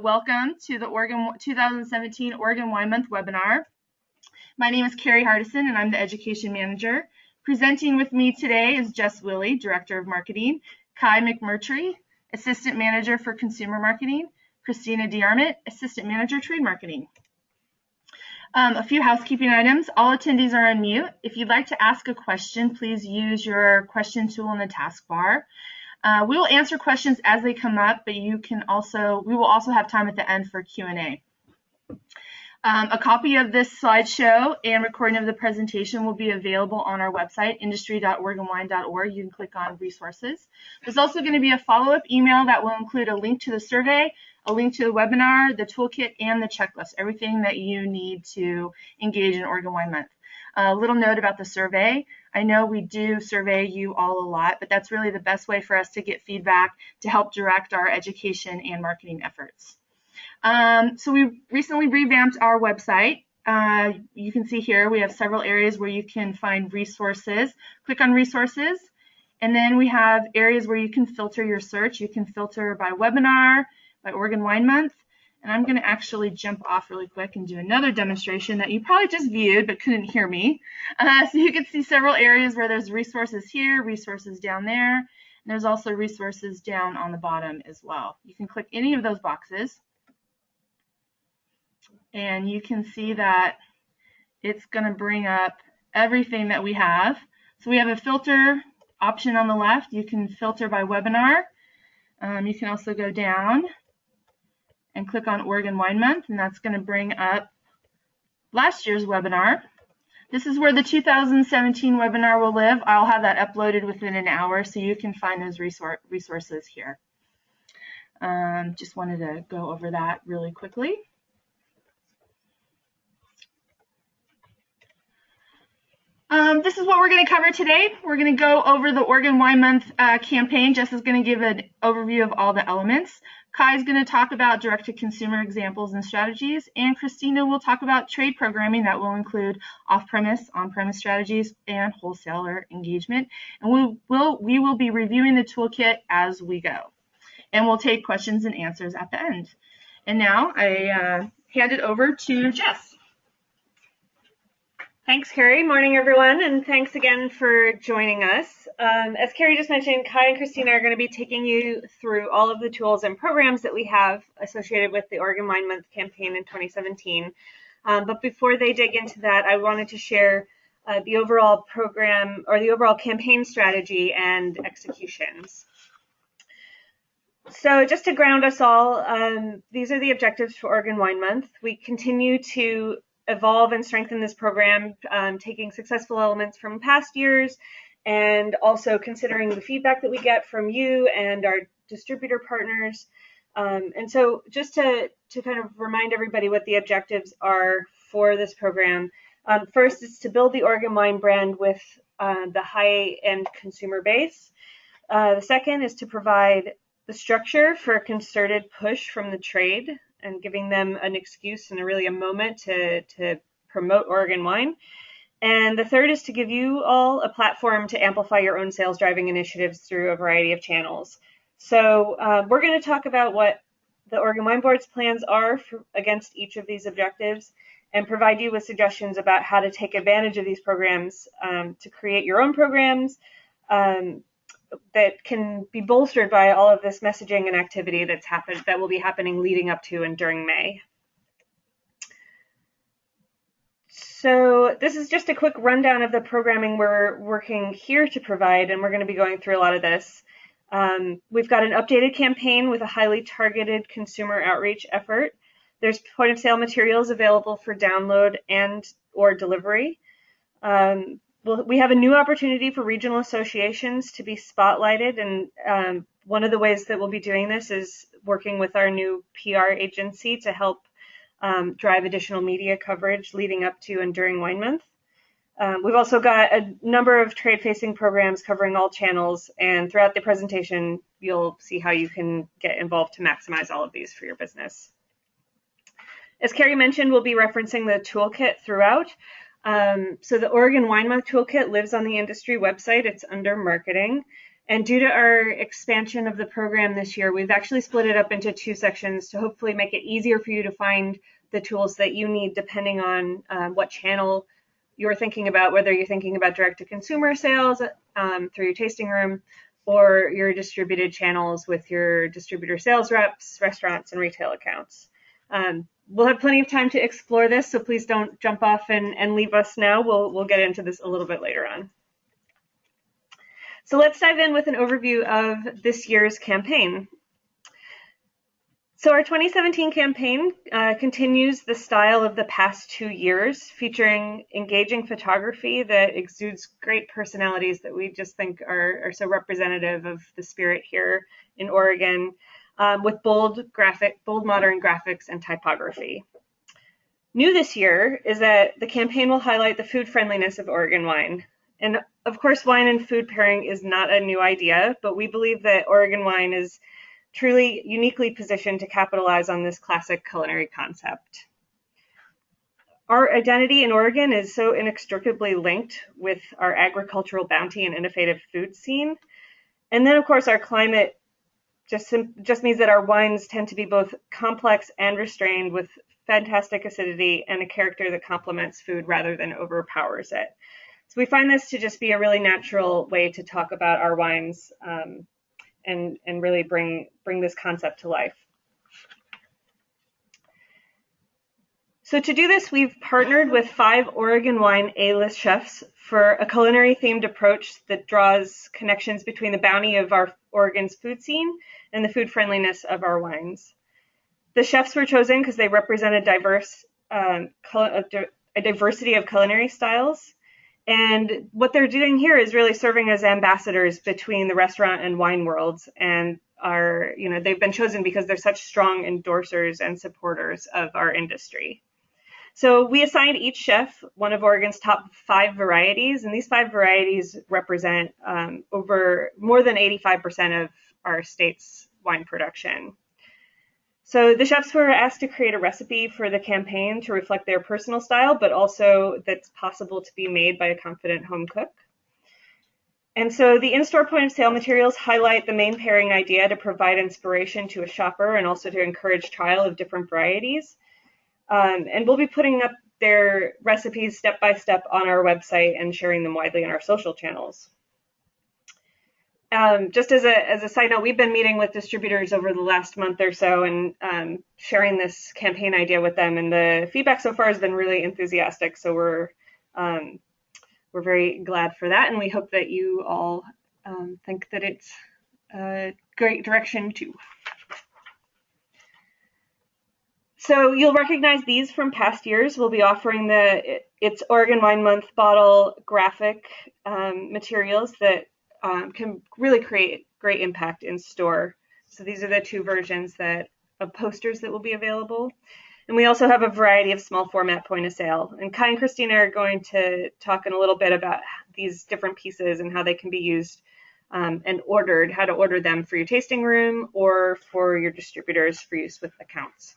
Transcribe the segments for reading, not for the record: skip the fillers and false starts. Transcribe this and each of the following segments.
Welcome to the 2017 Oregon Wine Month webinar. My name is Carrie Hardison and I'm the Education Manager. Presenting with me today is Jess Willey, Director of Marketing, Kai McMurtry, Assistant Manager for Consumer Marketing, Christina DeArmit, Assistant Manager, Trade Marketing. A few housekeeping items. All attendees are on mute. If you'd like to ask a question, please use your question tool in the taskbar. We will answer questions as they come up, but we will also have time at the end for Q&A. A copy of this slideshow and recording of the presentation will be available on our website, industry.oregonwine.org. You can click on resources. There's also going to be a follow-up email that will include a link to the survey, a link to the webinar, the toolkit, and the checklist, everything that you need to engage in Oregon Wine Month. A little note about the survey. I know we do survey you all a lot, but that's really the best way for us to get feedback to help direct our education and marketing efforts. So we recently revamped our website. You can see here we have several areas where you can find resources. Click on resources, and then we have areas where you can filter your search. You can filter by webinar, by Oregon Wine Month. And I'm going to actually jump off really quick and do another demonstration that you probably just viewed but couldn't hear me. So you can see several areas where there's resources here, resources down there, and there's also resources down on the bottom as well. You can click any of those boxes, and you can see that it's going to bring up everything that we have. So we have a filter option on the left. You can filter by webinar. You can also go down and click on Oregon Wine Month, and that's going to bring up last year's webinar. This is where the 2017 webinar will live. I'll have that uploaded within an hour, so you can find those resources here. Just wanted to go over that really quickly. This is what we're going to cover today. We're going to go over the Oregon Wine Month campaign. Jess is going to give an overview of all the elements. Kai is going to talk about direct-to-consumer examples and strategies, and Christina will talk about trade programming that will include off-premise, on-premise strategies, and wholesaler engagement. And we will be reviewing the toolkit as we go, and we'll take questions and answers at the end. And now I hand it over to Jess. Thanks, Carrie. Morning, everyone, and thanks again for joining us. As Carrie just mentioned, Kai and Christina are going to be taking you through all of the tools and programs that we have associated with the Oregon Wine Month campaign in 2017. But before they dig into that, I wanted to share the overall program or the overall campaign strategy and executions. So just to ground us all, these are the objectives for Oregon Wine Month. We continue to evolve and strengthen this program, taking successful elements from past years and also considering the feedback that we get from you and our distributor partners. And so just to kind of remind everybody what the objectives are for this program, first is to build the Oregon Wine brand with the high-end consumer base. The second is to provide the structure for a concerted push from the trade and giving them an excuse and really a moment to promote Oregon wine. And the third is to give you all a platform to amplify your own sales driving initiatives through a variety of channels. So we're going to talk about what the Oregon Wine Board's plans are against each of these objectives and provide you with suggestions about how to take advantage of these programs to create your own programs that can be bolstered by all of this messaging and activity that will be happening leading up to and during May. So this is just a quick rundown of the programming we're working here to provide, and we're going to be going through a lot of this. We've got an updated campaign with a highly targeted consumer outreach effort. There's point of sale materials available for download and or delivery. We have a new opportunity for regional associations to be spotlighted, and one of the ways that we'll be doing this is working with our new PR agency to help drive additional media coverage leading up to and during Wine Month. We've also got a number of trade-facing programs covering all channels, and throughout the presentation, you'll see how you can get involved to maximize all of these for your business. As Carrie mentioned, we'll be referencing the toolkit throughout. So the Oregon Wine Month Toolkit lives on the industry website. It's under marketing. And due to our expansion of the program this year, we've actually split it up into 2 sections to hopefully make it easier for you to find the tools that you need depending on what channel you're thinking about, whether you're thinking about direct-to-consumer sales through your tasting room or your distributed channels with your distributor sales reps, restaurants, and retail accounts. We'll have plenty of time to explore this, so please don't jump off and leave us now. We'll get into this a little bit later on. So let's dive in with an overview of this year's campaign. So our 2017 campaign continues the style of the past 2 years, featuring engaging photography that exudes great personalities that we just think are so representative of the spirit here in Oregon, with bold modern graphics and typography. New this year is that the campaign will highlight the food friendliness of Oregon wine. And of course, wine and food pairing is not a new idea, but we believe that Oregon wine is truly uniquely positioned to capitalize on this classic culinary concept. Our identity in Oregon is so inextricably linked with our agricultural bounty and innovative food scene. And then, of course, our climate just means that our wines tend to be both complex and restrained, with fantastic acidity and a character that complements food rather than overpowers it. So we find this to just be a really natural way to talk about our wines and really bring this concept to life. So to do this, we've partnered with 5 Oregon wine A-list chefs for a culinary themed approach that draws connections between the bounty of our Oregon's food scene and the food friendliness of our wines. The chefs were chosen because they represent a diversity of culinary styles. And what they're doing here is really serving as ambassadors between the restaurant and wine worlds, and they've been chosen because they're such strong endorsers and supporters of our industry. So we assigned each chef one of Oregon's top 5 varieties, and these 5 varieties represent over more than 85% of our state's wine production. So the chefs were asked to create a recipe for the campaign to reflect their personal style, but also that's possible to be made by a confident home cook. And so the in-store point of sale materials highlight the main pairing idea to provide inspiration to a shopper and also to encourage trial of different varieties. And we'll be putting up their recipes step by step on our website and sharing them widely in our social channels. Just as a side note, we've been meeting with distributors over the last month or so and sharing this campaign idea with them, and the feedback so far has been really enthusiastic. So we're very glad for that, and we hope that you all think that it's a great direction too. So you'll recognize these from past years. We'll be offering it's Oregon Wine Month bottle graphic materials that can really create great impact in store. So these are the 2 versions of posters that will be available. And we also have a variety of small format point of sale. And Kai and Christina are going to talk in a little bit about these different pieces and how they can be used and ordered, how to order them for your tasting room or for your distributors for use with accounts.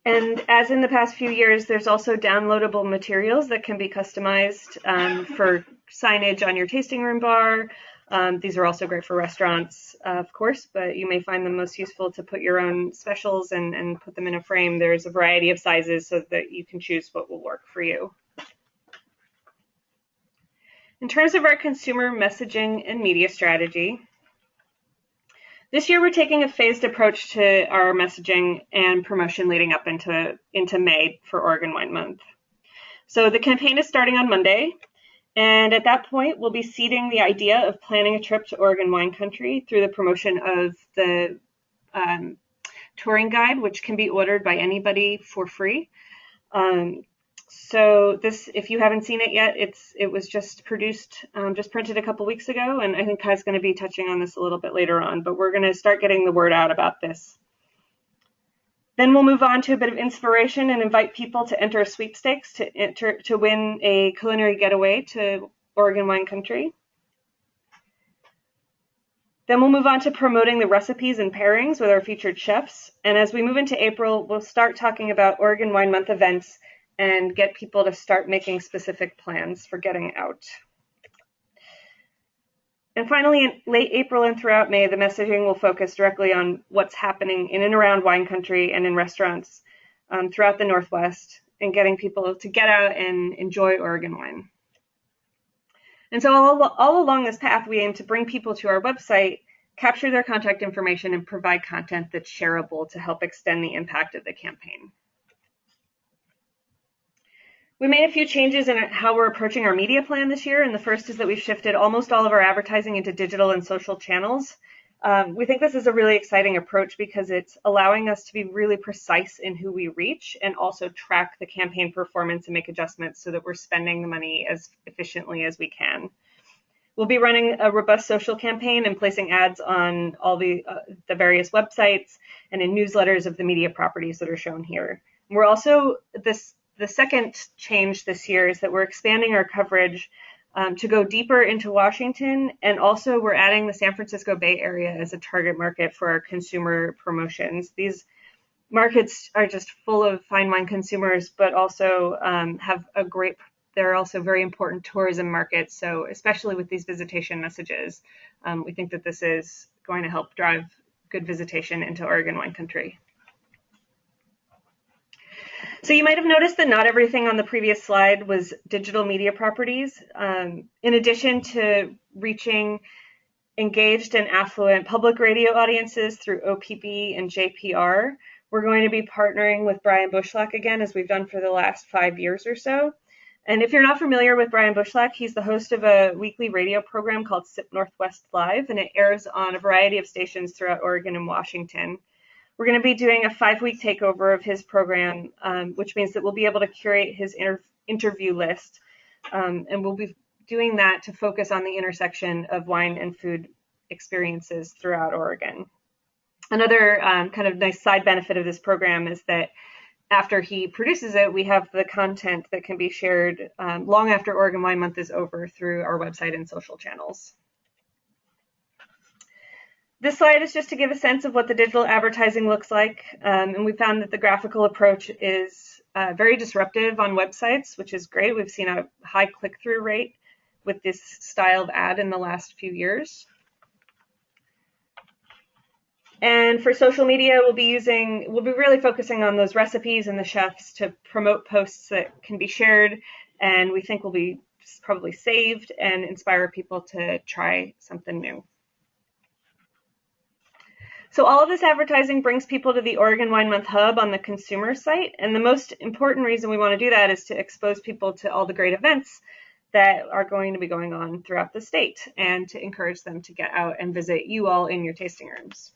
And as in the past few years, there's also downloadable materials that can be customized for signage on your tasting room bar. These are also great for restaurants, of course, but you may find them most useful to put your own specials and put them in a frame. There's a variety of sizes so that you can choose what will work for you. In terms of our consumer messaging and media strategy, this year, we're taking a phased approach to our messaging and promotion leading up into May for Oregon Wine Month. So the campaign is starting on Monday, and at that point, we'll be seeding the idea of planning a trip to Oregon wine country through the promotion of the touring guide, which can be ordered by anybody for free. So this, if you haven't seen it yet, it was just produced, just printed a couple weeks ago, and I think Kai's going to be touching on this a little bit later on, but we're going to start getting the word out about this. Then we'll move on to a bit of inspiration and invite people to enter a sweepstakes to win a culinary getaway to Oregon wine country. Then we'll move on to promoting the recipes and pairings with our featured chefs. And as we move into April, we'll start talking about Oregon Wine Month events and get people to start making specific plans for getting out. And finally, in late April and throughout May, the messaging will focus directly on what's happening in and around wine country and in restaurants throughout the Northwest, and getting people to get out and enjoy Oregon wine. And so all along this path, we aim to bring people to our website, capture their contact information, and provide content that's shareable to help extend the impact of the campaign. We made a few changes in how we're approaching our media plan this year, and the first is that we've shifted almost all of our advertising into digital and social channels. We think this is a really exciting approach because it's allowing us to be really precise in who we reach and also track the campaign performance and make adjustments so that we're spending the money as efficiently as we can. We'll be running a robust social campaign and placing ads on all the various websites and in newsletters of the media properties that are shown here. We're also, the second change this year is that we're expanding our coverage to go deeper into Washington, and also we're adding the San Francisco Bay Area as a target market for our consumer promotions. These markets are just full of fine wine consumers, but also they're also very important tourism markets. So especially with these visitation messages, we think that this is going to help drive good visitation into Oregon wine country. So you might have noticed that not everything on the previous slide was digital media properties. In addition to reaching engaged and affluent public radio audiences through OPB and JPR, we're going to be partnering with Brian Bushlack again, as we've done for the last 5 years or so. And if you're not familiar with Brian Bushlack, he's the host of a weekly radio program called SIP Northwest Live, and it airs on a variety of stations throughout Oregon and Washington. We're going to be doing a 5-week takeover of his program, which means that we'll be able to curate his interview list, and we'll be doing that to focus on the intersection of wine and food experiences throughout Oregon. Another kind of nice side benefit of this program is that after he produces it, we have the content that can be shared long after Oregon Wine Month is over through our website and social channels. This slide is just to give a sense of what the digital advertising looks like, and we found that the graphical approach is very disruptive on websites, which is great. We've seen a high click-through rate with this style of ad in the last few years. And for social media, we'll be really focusing on those recipes and the chefs to promote posts that can be shared, and we think will be probably saved and inspire people to try something new. So all of this advertising brings people to the Oregon Wine Month Hub on the consumer site, and the most important reason we want to do that is to expose people to all the great events that are going to be going on throughout the state, and to encourage them to get out and visit you all in your tasting rooms.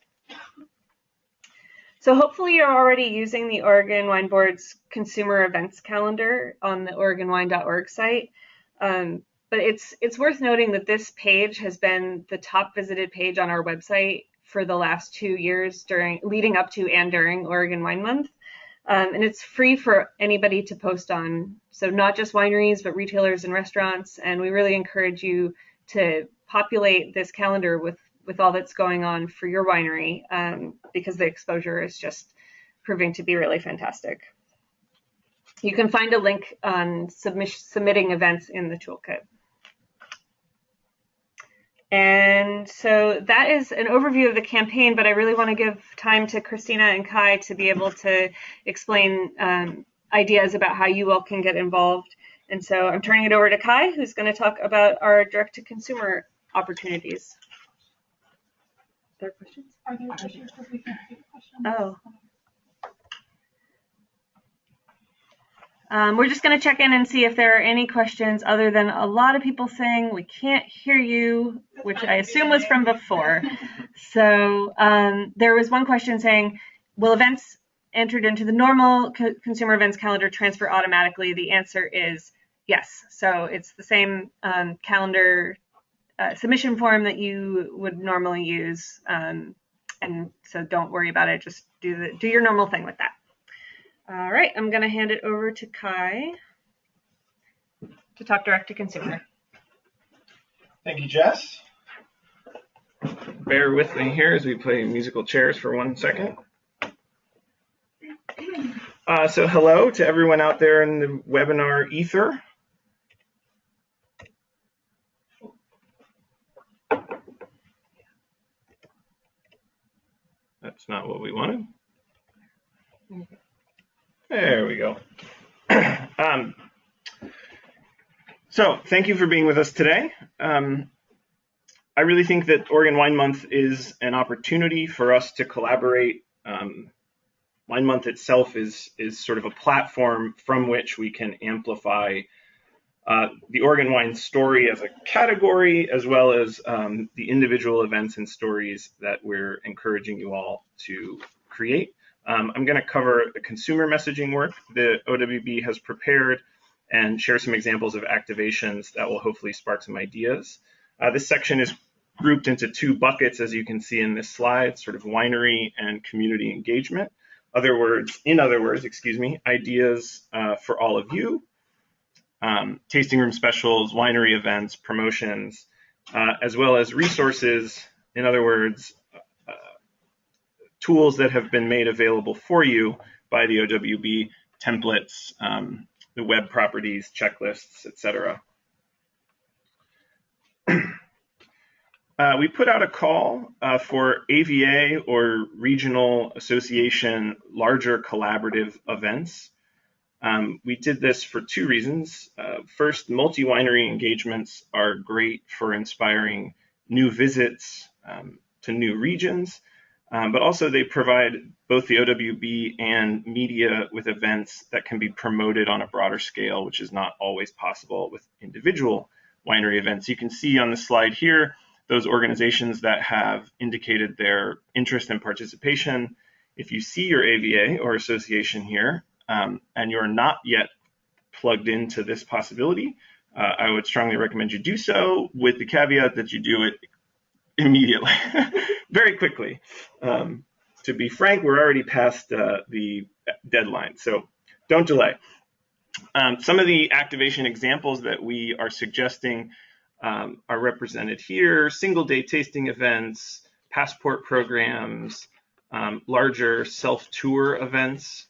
So hopefully you're already using the Oregon Wine Board's consumer events calendar on the OregonWine.org site. But it's worth noting that this page has been the top visited page on our website for the last 2 years leading up to and during Oregon Wine Month. And it's free for anybody to post on. So not just wineries, but retailers and restaurants. And we really encourage you to populate this calendar with all that's going on for your winery, because the exposure is just proving to be really fantastic. You can find a link on submitting events in the toolkit. And so that is an overview of the campaign, but I really want to give time to Christina and Kai to be able to explain ideas about how you all can get involved. And so I'm turning it over to Kai, who's going to talk about our direct-to-consumer opportunities. Are there questions? Are there questions? We can take questions. Oh. We're just going to check in and see if there are any questions other than a lot of people saying we can't hear you, which I assume was from before. So there was one question saying, will events entered into the normal consumer events calendar transfer automatically? The answer is yes. So it's the same calendar submission form that you would normally use, and so don't worry about it. Just do your normal thing with that. All right, I'm going to hand it over to Kai to talk direct to consumer. Thank you, Jess. Bear with me here as we play musical chairs for 1 second. So hello to everyone out there in the webinar ether. That's not what we wanted. There we go. So thank you for being with us today. I really think that Oregon Wine Month is an opportunity for us to collaborate. Wine Month itself is sort of a platform from which we can amplify the Oregon wine story as a category, as well as the individual events and stories that we're encouraging you all to create. I'm going to cover the consumer messaging work that OWB has prepared and share some examples of activations that will hopefully spark some ideas. This section is grouped into two buckets, as you can see in this slide, sort of winery and community engagement. In other words, ideas for all of you, tasting room specials, winery events, promotions, as well as resources, in other words, tools that have been made available for you by the OWB, templates, the web properties, checklists, etc. We put out a call for AVA or regional association larger collaborative events. We did this for two reasons. First, multi-winery engagements are great for inspiring new visits to new regions, but also they provide both the OWB and media with events that can be promoted on a broader scale, which is not always possible with individual winery events. You can see on the slide here those organizations that have indicated their interest and participation. If you see your AVA or association here, and you're not yet plugged into this possibility, I would strongly recommend you do so, with the caveat that you do it immediately, very quickly. To be frank, we're already past the deadline, so don't delay. Some of the activation examples that we are suggesting are represented here: single-day tasting events, passport programs, larger self-tour events,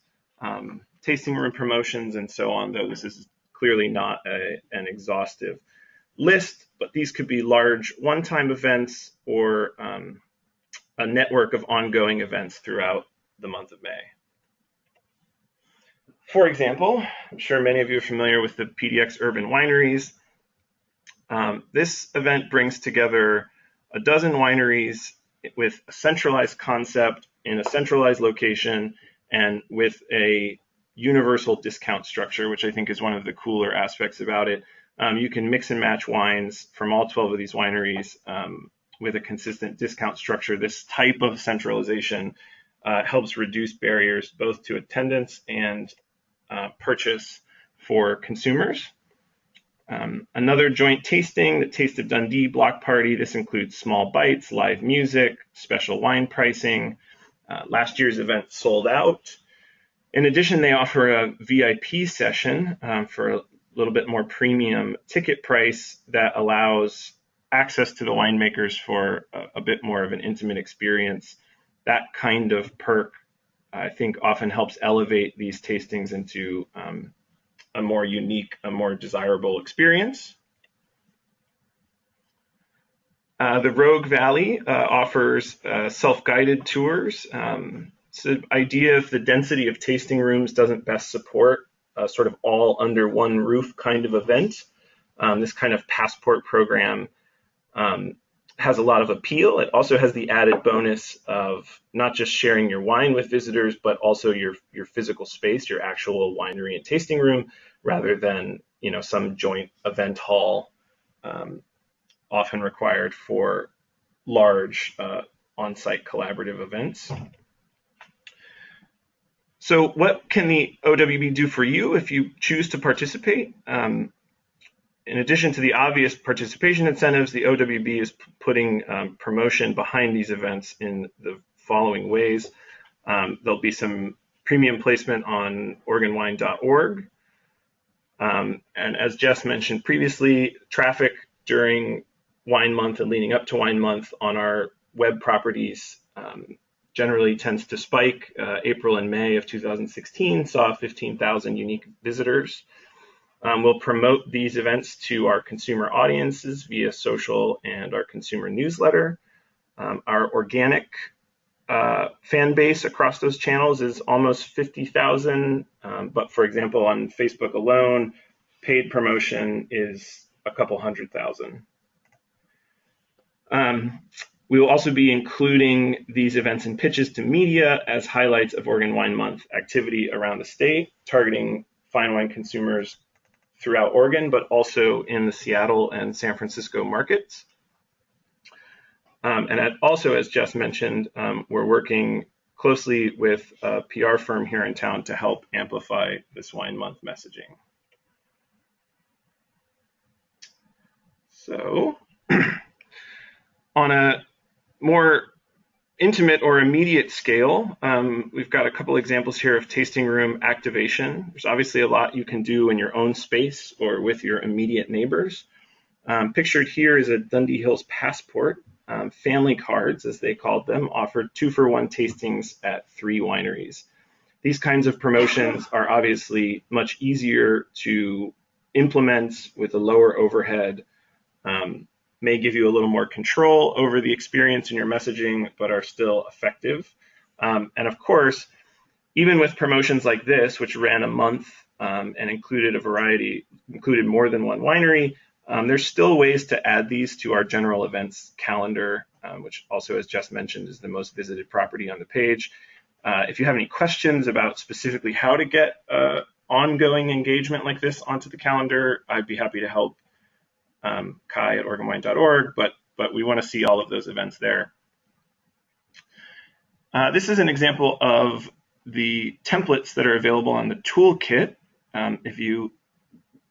tasting room promotions, and so on, though this is clearly not an exhaustive list, but these could be large one-time events or a network of ongoing events throughout the month of May. For example, I'm sure many of you are familiar with the PDX Urban Wineries. This event brings together a dozen wineries with a centralized concept in a centralized location and with a universal discount structure, which I think is one of the cooler aspects about it. You can mix and match wines from all 12 of these wineries with a consistent discount structure. This type of centralization helps reduce barriers both to attendance and purchase for consumers. Another joint tasting, the Taste of Dundee Block Party. This includes small bites, live music, special wine pricing. Last year's event sold out. In addition, they offer a VIP session for a little bit more premium ticket price that allows access to the winemakers for a bit more of an intimate experience. That kind of perk, I think, often helps elevate these tastings into a more unique, a more desirable experience. The Rogue Valley offers self-guided tours. It's the idea if the density of tasting rooms doesn't best support a sort of all under one roof kind of event. This kind of passport program has a lot of appeal. It also has the added bonus of not just sharing your wine with visitors, but also your physical space, your actual winery and tasting room, rather than some joint event hall, often required for large on-site collaborative events. So what can the OWB do for you if you choose to participate? In addition to the obvious participation incentives, the OWB is putting promotion behind these events in the following ways. There'll be some premium placement on OregonWine.org. And as Jess mentioned previously, traffic during Wine Month and leading up to Wine Month on our web properties generally tends to spike. April and May of 2016 saw 15,000 unique visitors. We'll promote these events to our consumer audiences via social and our consumer newsletter. Our organic fan base across those channels is almost 50,000, but for example, on Facebook alone, paid promotion is a couple 100,000. We will also be including these events and pitches to media as highlights of Oregon Wine Month activity around the state, targeting fine wine consumers throughout Oregon, but also in the Seattle and San Francisco markets. And also, as Jess mentioned, we're working closely with a PR firm here in town to help amplify this Wine Month messaging. So, on a more intimate or immediate scale, we've got a couple examples here of tasting room activation. There's obviously a lot you can do in your own space or with your immediate neighbors. Pictured here is a Dundee Hills Passport, family cards, as they called them, offered 2-for-1 tastings at 3 wineries. These kinds of promotions are obviously much easier to implement with a lower overhead, may give you a little more control over the experience in your messaging, but are still effective. And of course, even with promotions like this, which ran a month and included more than one winery, there's still ways to add these to our general events calendar, which also, as Jess mentioned, is the most visited property on the page. If you have any questions about specifically how to get ongoing engagement like this onto the calendar, I'd be happy to help Kai at OregonWine.org, but we want to see all of those events there. This is an example of the templates that are available on the toolkit. If you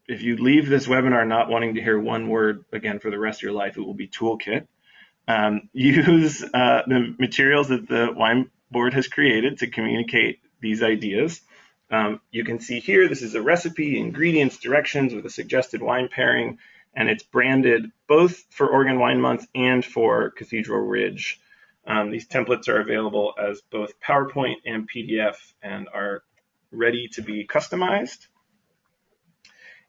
leave this webinar not wanting to hear one word again for the rest of your life, it will be toolkit. Use the materials that the wine board has created to communicate these ideas. You can see here, this is a recipe, ingredients, directions with a suggested wine pairing, and it's branded both for Oregon Wine Month and for Cathedral Ridge. These templates are available as both PowerPoint and PDF and are ready to be customized.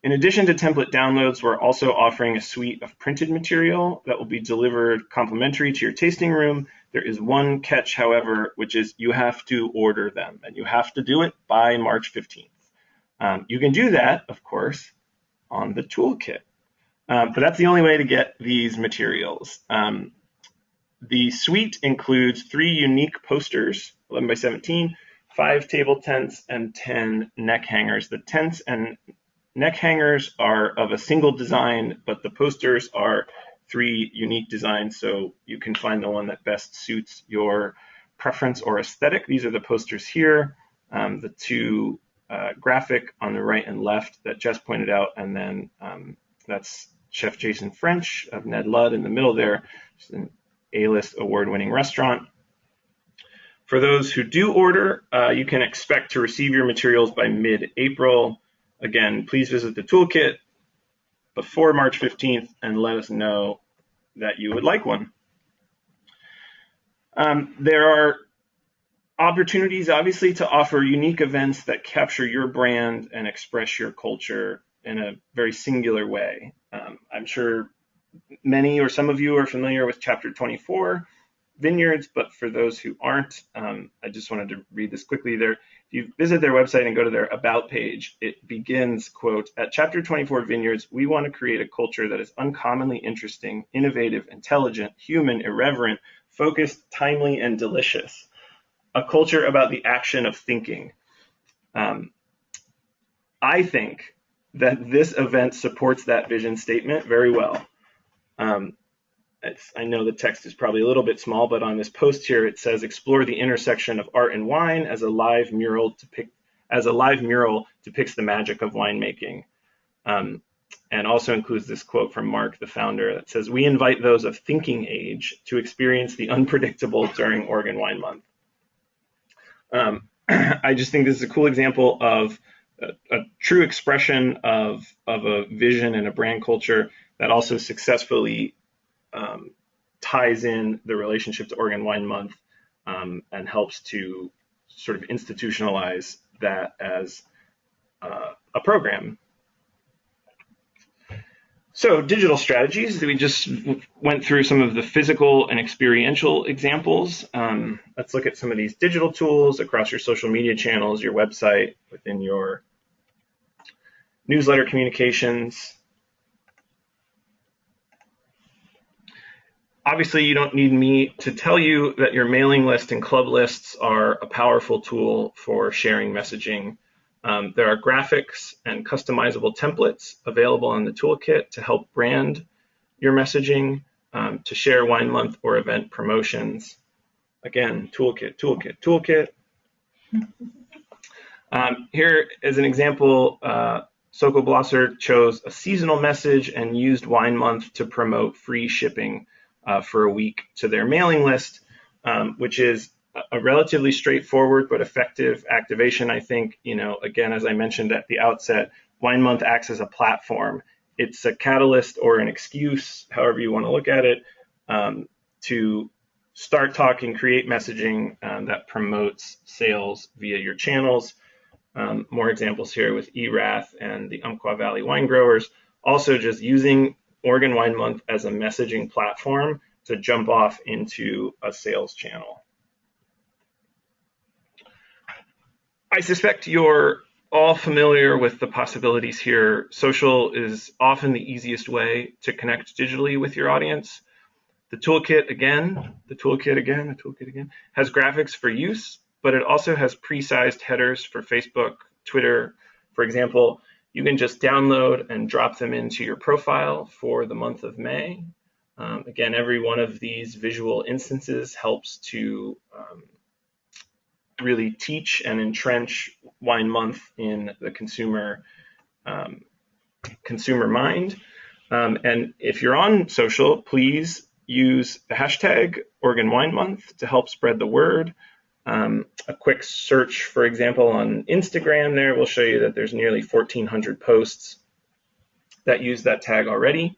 In addition to template downloads, we're also offering a suite of printed material that will be delivered complimentary to your tasting room. There is one catch, however, which is you have to order them, and you have to do it by March 15th. You can do that, of course, on the toolkit. But that's the only way to get these materials. The suite includes 3 unique posters, 11 by 17, 5 table tents, and 10 neck hangers. The tents and neck hangers are of a single design, but the posters are 3 unique designs, so you can find the one that best suits your preference or aesthetic. These are the posters here, the 2 graphic on the right and left that Jess pointed out, and then that's Chef Jason French of Ned Ludd in the middle there, just an A-list award-winning restaurant. For those who do order, you can expect to receive your materials by mid-April. Again, please visit the toolkit before March 15th and let us know that you would like one. There are opportunities, obviously, to offer unique events that capture your brand and express your culture in a very singular way. I'm sure many or some of you are familiar with Chapter 24 Vineyards, but for those who aren't, I just wanted to read this quickly there. If you visit their website and go to their About page, it begins, quote, "At Chapter 24 Vineyards, we want to create a culture that is uncommonly interesting, innovative, intelligent, human, irreverent, focused, timely, and delicious. A culture about the action of thinking." I think that this event supports that vision statement very well. I know the text is probably a little bit small, but on this post here, it says, "Explore the intersection of art and wine as a live mural depicts the magic of winemaking." And also includes this quote from Mark, the founder, that says, "We invite those of thinking age to experience the unpredictable during Oregon Wine Month." I just think this is a cool example of a true expression of a vision and a brand culture that also successfully ties in the relationship to Oregon Wine Month and helps to sort of institutionalize that as a program. So digital strategies, we just went through some of the physical and experiential examples. Let's look at some of these digital tools across your social media channels, your website, within your newsletter communications. Obviously, you don't need me to tell you that your mailing list and club lists are a powerful tool for sharing messaging. There are graphics and customizable templates available in the toolkit to help brand your messaging, to share wine month or event promotions. Again, toolkit, toolkit, toolkit. Here is an example. Soko Blosser chose a seasonal message and used wine month to promote free shipping for a week to their mailing list, which is a relatively straightforward but effective activation. I think, again, as I mentioned at the outset, Wine Month acts as a platform. It's a catalyst or an excuse, however you want to look at it, to start talking, create messaging that promotes sales via your channels. More examples here with ERATH and the Umpqua Valley wine growers. Also just using Oregon Wine Month as a messaging platform to jump off into a sales channel. I suspect you're all familiar with the possibilities here. Social is often the easiest way to connect digitally with your audience. The toolkit again, has graphics for use, but it also has pre-sized headers for Facebook, Twitter. For example, you can just download and drop them into your profile for the month of May. Again, every one of these visual instances helps to really teach and entrench Wine Month in the consumer mind. And if you're on social, please use the hashtag Oregon Wine Month to help spread the word. A quick search, for example, on Instagram there will show you that there's nearly 1,400 posts that use that tag already.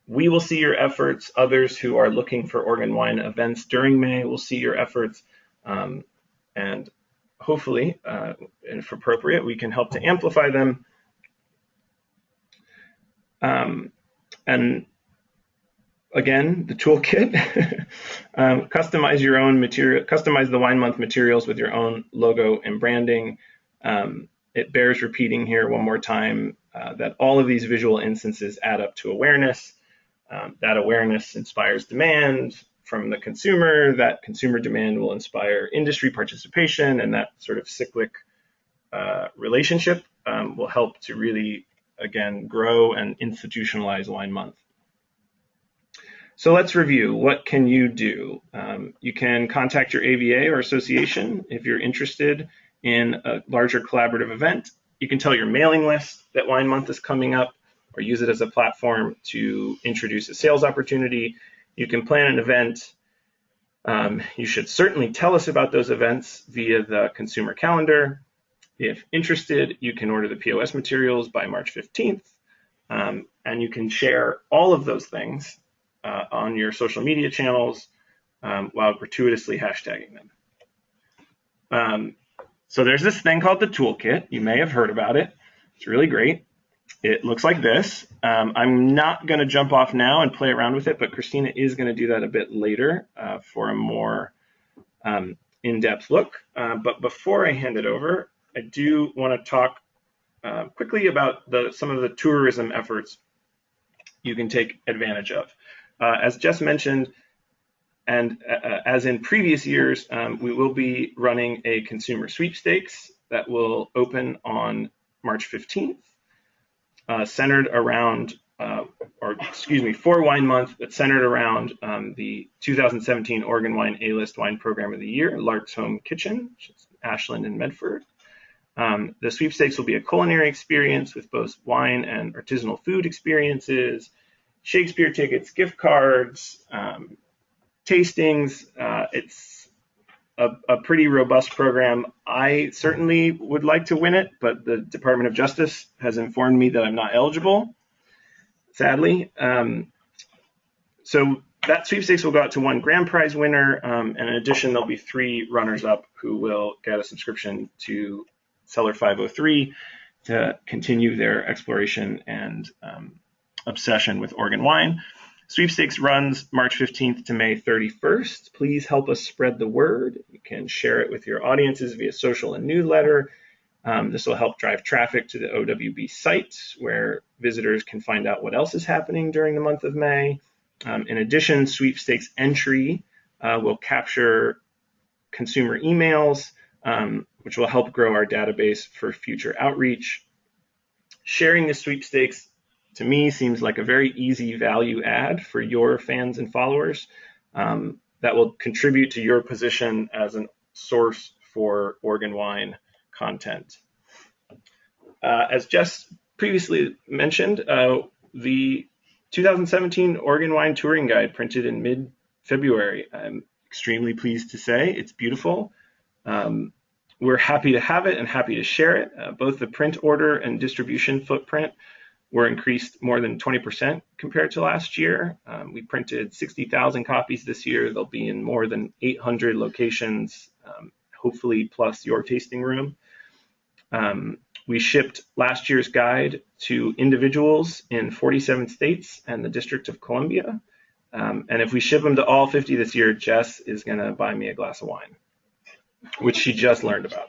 We will see your efforts. Others who are looking for Oregon wine events during May will see your efforts. And hopefully, if appropriate, we can help to amplify them. And again, the toolkit, customize your own material, customize the Wine Month materials with your own logo and branding. It bears repeating here one more time that all of these visual instances add up to awareness. That awareness inspires demand from the consumer. That consumer demand will inspire industry participation, and that sort of cyclic relationship will help to really, again, grow and institutionalize Wine Month. So let's review. What can you do? You can contact your AVA or association if you're interested in a larger collaborative event. You can tell your mailing list that Wine Month is coming up, or use it as a platform to introduce a sales opportunity. You can plan an event. You should certainly tell us about those events via the consumer calendar. If interested, you can order the POS materials by March 15th, and you can share all of those things on your social media channels while gratuitously hashtagging them. So there's this thing called the toolkit. You may have heard about it. It's really great. It looks like this. I'm not going to jump off now and play around with it, but Christina is going to do that a bit later for a more in-depth look. But before I hand it over, I do want to talk quickly about some of the tourism efforts you can take advantage of. As Jess mentioned, and as in previous years, we will be running a consumer sweepstakes that will open on March 15th. Centered around, for Wine Month, that's centered around the 2017 Oregon Wine A-List Wine Program of the Year, Lark's Home Kitchen, which is Ashland and Medford. The sweepstakes will be a culinary experience with both wine and artisanal food experiences, Shakespeare tickets, gift cards, tastings. It's a pretty robust program. I certainly would like to win it, but the Department of Justice has informed me that I'm not eligible, sadly. So That sweepstakes will go out to one grand prize winner, and in addition, there'll be 3 runners-up who will get a subscription to Cellar 503 to continue their exploration and obsession with Oregon wine. Sweepstakes runs March 15th to May 31st. Please help us spread the word. You can share it with your audiences via social and newsletter. This will help drive traffic to the OWB site, where visitors can find out what else is happening during the month of May. In addition, sweepstakes entry will capture consumer emails, which will help grow our database for future outreach. Sharing the sweepstakes, to me, seems like a very easy value add for your fans and followers that will contribute to your position as a source for Oregon wine content. As Jess previously mentioned, the 2017 Oregon Wine Touring Guide printed in mid-February. I'm extremely pleased to say it's beautiful. We're happy to have it and happy to share it. Both the print order and distribution footprint were increased more than 20% compared to last year. We printed 60,000 copies this year. They'll be in more than 800 locations, hopefully plus your tasting room. We shipped last year's guide to individuals in 47 states and the District of Columbia. And if we ship them to all 50 this year, Jess is going to buy me a glass of wine, which she just learned about.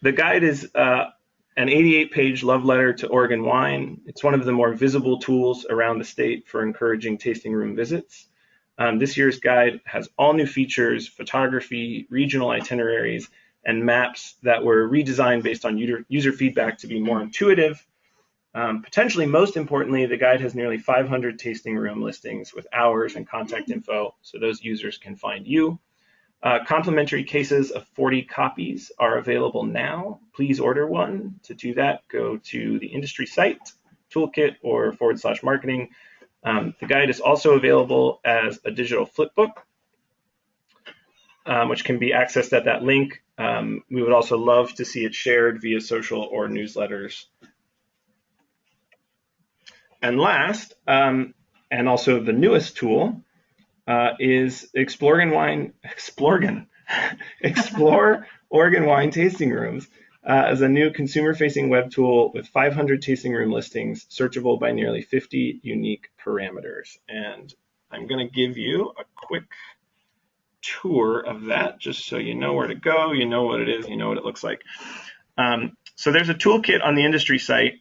The guide is an 88-page love letter to Oregon wine. It's one of the more visible tools around the state for encouraging tasting room visits. This year's guide has all new features, photography, regional itineraries, and maps that were redesigned based on user feedback to be more intuitive. Potentially most importantly, the guide has nearly 500 tasting room listings with hours and contact info, so those users can find you. Complimentary cases of 40 copies are available now. Please order one. To do that, go to the industry site, TOOLKIT or /marketing. The guide is also available as a digital flipbook, which can be accessed at that link. We would also love to see it shared via social or newsletters. And last, and also the newest tool, is Explore Oregon Wine Tasting Rooms as a new consumer-facing web tool with 500 tasting room listings, searchable by nearly 50 unique parameters. And I'm going to give you a quick tour of that, just so you know where to go, you know what it is, you know what it looks like. So there's a toolkit on the industry site,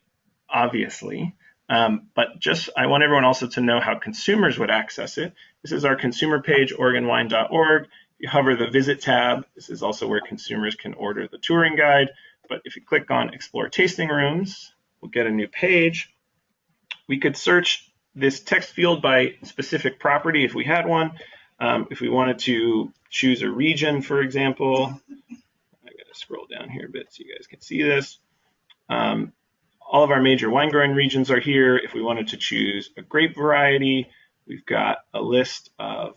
obviously, but just I want everyone also to know how consumers would access it. This is our consumer page, OregonWine.org. You hover the Visit tab. This is also where consumers can order the touring guide. But if you click on Explore Tasting Rooms, we'll get a new page. We could search this text field by specific property if we had one. If we wanted to choose a region, for example, I got to scroll down here a bit so you guys can see this. All of our major wine growing regions are here. If we wanted to choose a grape variety, we've got a list of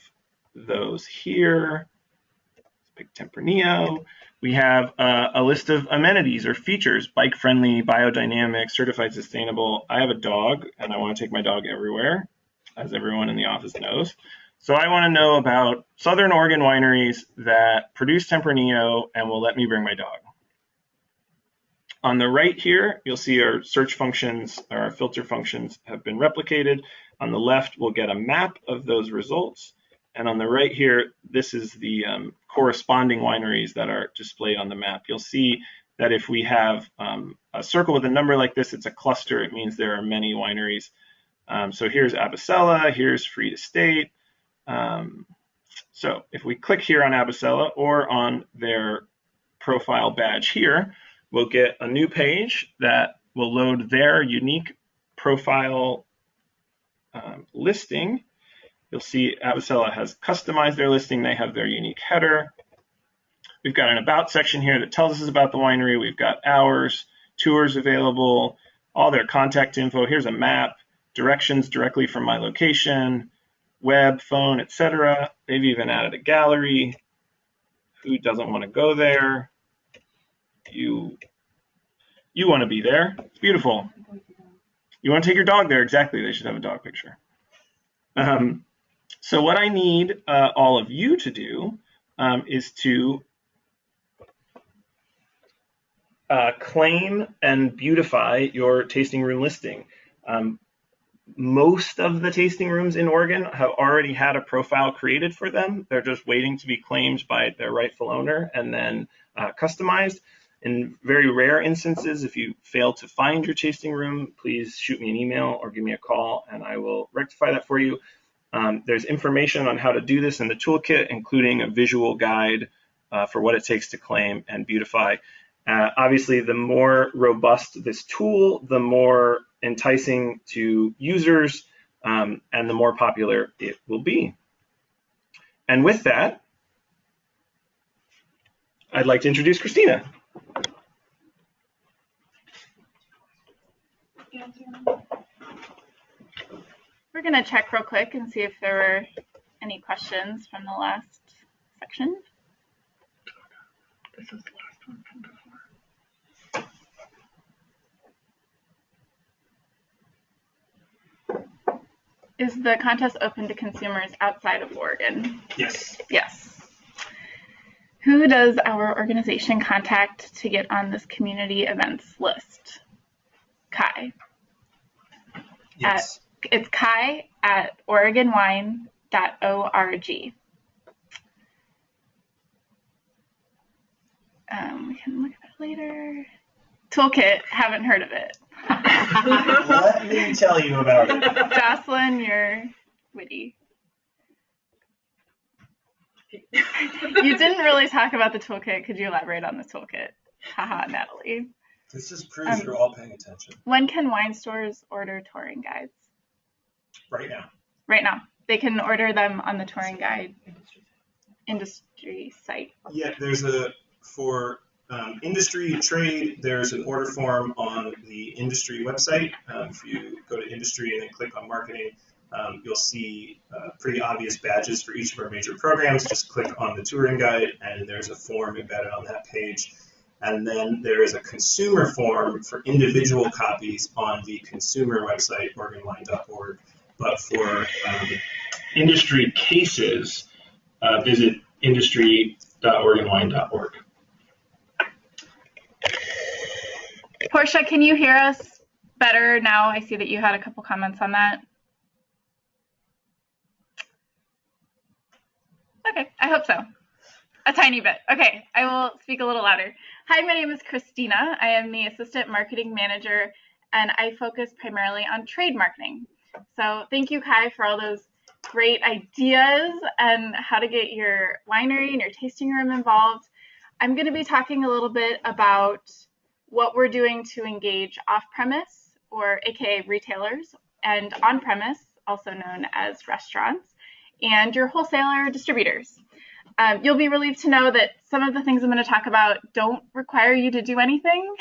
those here. Let's pick Tempranillo. We have a list of amenities or features: bike-friendly, biodynamic, certified sustainable. I have a dog, and I want to take my dog everywhere, as everyone in the office knows. So I want to know about Southern Oregon wineries that produce Tempranillo and will let me bring my dog. On the right here, you'll see our search functions, or our filter functions have been replicated. On the left, we'll get a map of those results. And on the right here, this is the corresponding wineries that are displayed on the map. You'll see that if we have a circle with a number like this, it's a cluster. It means there are many wineries. So here's Avacella, here's Free to State. So if we click here on Avacella or on their profile badge here, we'll get a new page that will load their unique profile listing. You'll see Avacella has customized their listing. They have their unique header. We've got an about section here that tells us about the winery. We've got hours, tours available, all their contact info. Here's a map, directions directly from my location, web, phone, etc. They've even added a gallery. Who doesn't want to go there? You want to be there. It's beautiful. You want to take your dog there? Exactly. They should have a dog picture. So what I need all of you to do is to claim and beautify your tasting room listing. Most of the tasting rooms in Oregon have already had a profile created for them. They're just waiting to be claimed by their rightful owner and then customized. In very rare instances, if you fail to find your tasting room, please shoot me an email or give me a call and I will rectify that for you. There's information on how to do this in the toolkit, including a visual guide for what it takes to claim and beautify. Obviously, the more robust this tool, the more enticing to users and the more popular it will be. And with that, I'd like to introduce Christina. We're going to check real quick and see if there were any questions from the last section. This is the last one from before. Is the contest open to consumers outside of Oregon? Yes. Yes. Who does our organization contact to get on this community events list? Kai. Yes. It's Kai at OregonWine.org. We can look at it later. Toolkit, haven't heard of it. Let me tell you about it. Jocelyn, you're witty. You didn't really talk about the toolkit. Could you elaborate on the toolkit? Haha, Natalie. This just proves you're all paying attention. When can wine stores order touring guides? Right now. Right now. They can order them on the touring guide industry site. Yeah, there's for industry trade, there's an order form on the industry website. If you go to industry and then click on marketing, you'll see pretty obvious badges for each of our major programs. Just click on the touring guide and there's a form embedded on that page. And then there is a consumer form for individual copies on the consumer website, OregonWine.org. But for industry cases, visit industry.OregonWine.org. Portia, can you hear us better now? I see that you had a couple comments on that. Okay, I hope so. A tiny bit. Okay, I will speak a little louder. Hi, my name is Christina. I am the Assistant Marketing Manager, and I focus primarily on trade marketing. So thank you, Kai, for all those great ideas and how to get your winery and your tasting room involved. I'm going to be talking a little bit about what we're doing to engage off-premise, or AKA retailers, and on-premise, also known as restaurants, and your wholesaler distributors. You'll be relieved to know that some of the things I'm going to talk about don't require you to do anything.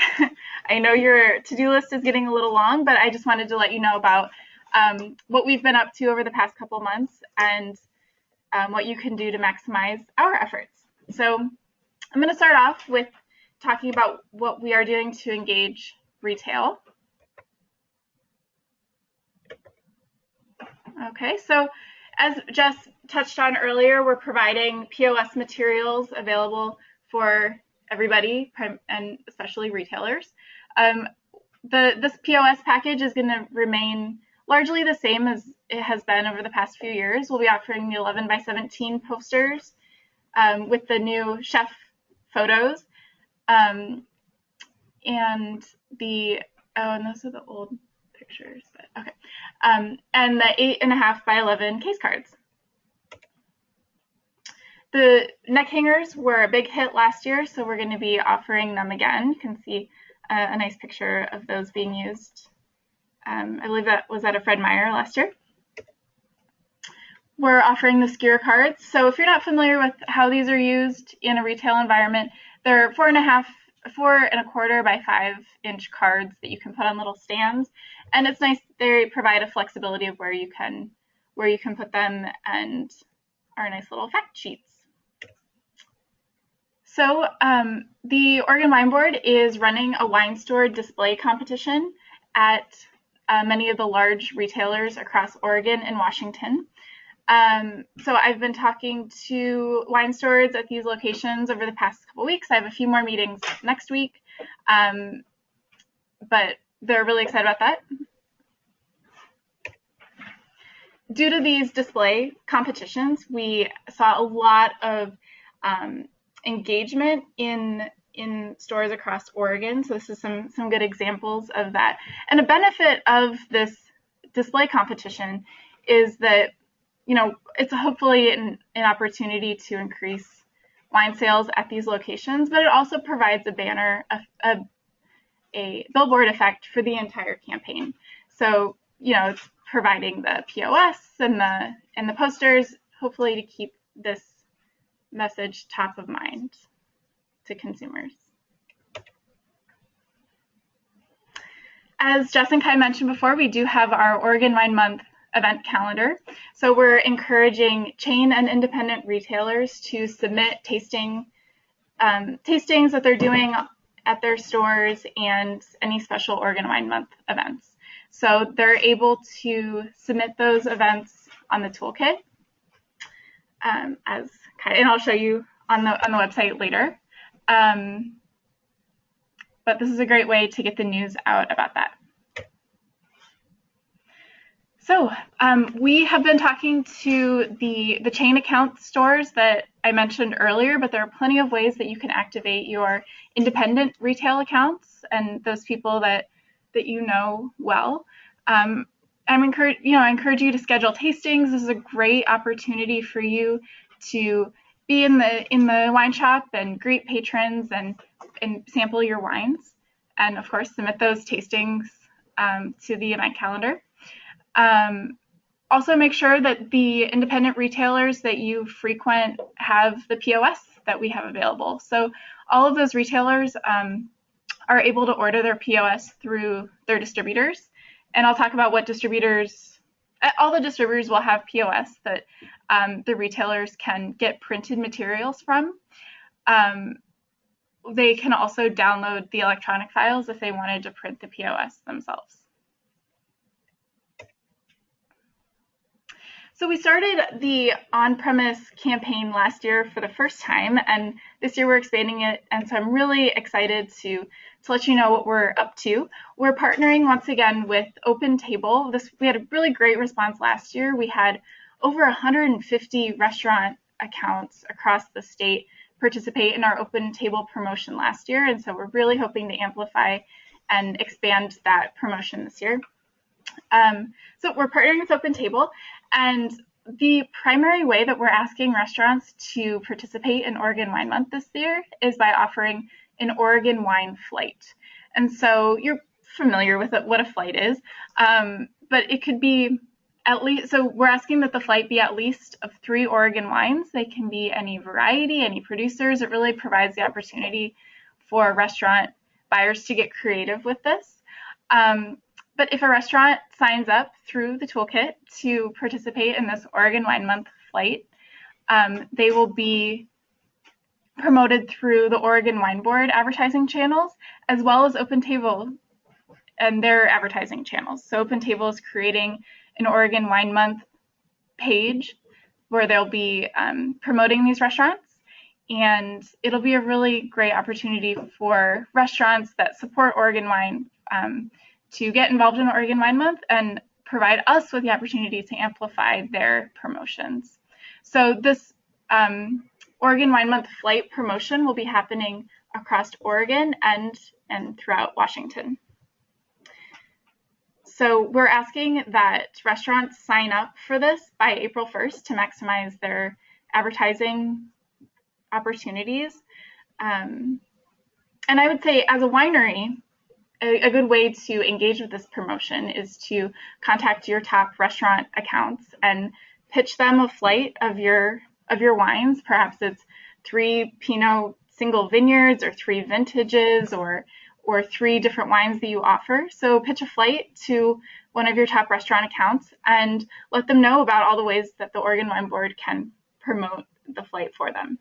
I know your to-do list is getting a little long, but I just wanted to let you know about what we've been up to over the past couple months and what you can do to maximize our efforts. So I'm going to start off with talking about what we are doing to engage retail. Okay, so as Jess touched on earlier, we're providing POS materials available for everybody, and especially retailers. This POS package is going to remain largely the same as it has been over the past few years. We'll be offering the 11x17 posters with the new chef photos. And those are the old pictures, but okay. And the 8.5x11 case cards. The neck hangers were a big hit last year, so we're going to be offering them again. You can see a nice picture of those being used. I believe that was at a Fred Meyer last year. We're offering the SKEWER cards. So if you're not familiar with how these are used in a retail environment, they're 4.25 by 5-inch cards that you can put on little stands, and it's nice. They provide a flexibility of where you can put them, and are nice little fact sheets. So the Oregon Wine Board is running a wine store display competition at many of the large retailers across Oregon and Washington. So I've been talking to wine stewards at these locations over the past couple weeks. I have a few more meetings next week, but they're really excited about that. Due to these display competitions, we saw a lot of engagement in stores across Oregon. So this is some good examples of that. And a benefit of this display competition is that, you know, it's hopefully an opportunity to increase wine sales at these locations, but it also provides a banner, a billboard effect for the entire campaign. So, you know, it's providing the POS and the posters, hopefully to keep this message top of mind to consumers. As Jess and Kai mentioned before, we do have our Oregon Wine Month event calendar. So we're encouraging chain and independent retailers to submit tastings that they're doing at their stores and any special Oregon Wine Month events. So they're able to submit those events on the toolkit, and I'll show you on the website later. But this is a great way to get the news out about that. So we have been talking to the chain account stores that I mentioned earlier, but there are plenty of ways that you can activate your independent retail accounts and those people that you know well. I encourage you to schedule tastings. This is a great opportunity for you to be in the wine shop and greet patrons and sample your wines, and of course submit those tastings to the event calendar. Also make sure that the independent retailers that you frequent have the POS that we have available. So all of those retailers are able to order their POS through their distributors. And I'll talk about what distributors, all the distributors will have POS that the retailers can get printed materials from. They can also download the electronic files if they wanted to print the POS themselves. So we started the on-premise campaign last year for the first time, and this year we're expanding it, and so I'm really excited to let you know what we're up to. We're partnering once again with Open Table. We had a really great response last year. We had over 150 restaurant accounts across the state participate in our Open Table promotion last year, and so we're really hoping to amplify and expand that promotion this year. So we're partnering with Open Table, and the primary way that we're asking restaurants to participate in Oregon Wine Month this year is by offering an Oregon wine flight. And so you're familiar with what a flight is, but it could be at least, so we're asking that the flight be at least of 3 Oregon wines. They can be any variety, any producers. It really provides the opportunity for restaurant buyers to get creative with this. But if a restaurant signs up through the toolkit to participate in this Oregon Wine Month flight, they will be promoted through the Oregon Wine Board advertising channels, as well as Open Table and their advertising channels. So Open Table is creating an Oregon Wine Month page where they'll be promoting these restaurants, and it'll be a really great opportunity for restaurants that support Oregon wine to get involved in Oregon Wine Month and provide us with the opportunity to amplify their promotions. So this Oregon Wine Month flight promotion will be happening across Oregon and throughout Washington. So we're asking that restaurants sign up for this by April 1st to maximize their advertising opportunities. And I would say as a winery, a good way to engage with this promotion is to contact your top restaurant accounts and pitch them a flight of your wines. Perhaps it's 3 PINOT single vineyards or 3 vintages or 3 different wines that you offer. So pitch a flight to one of your top restaurant accounts and let them know about all the ways that the Oregon Wine Board can promote the flight for them.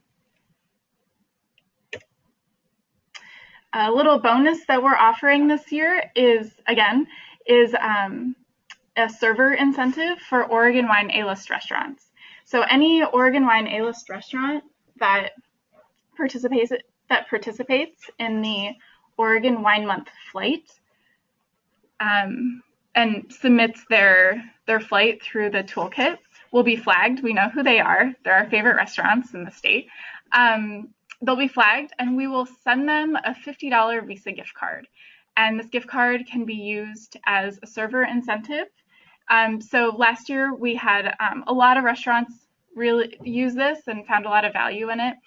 A little bonus that we're offering this year is is a server incentive for Oregon Wine A-list restaurants. So any Oregon Wine A-list restaurant that participates in the Oregon Wine Month flight and submits their flight through the toolkit will be flagged. We know who they are. They're our favorite restaurants in the state. They'll be flagged, and we will send them a $50 Visa gift card. And this gift card can be used as a server incentive. So last year we had a lot of restaurants really use this and found a lot of value in it.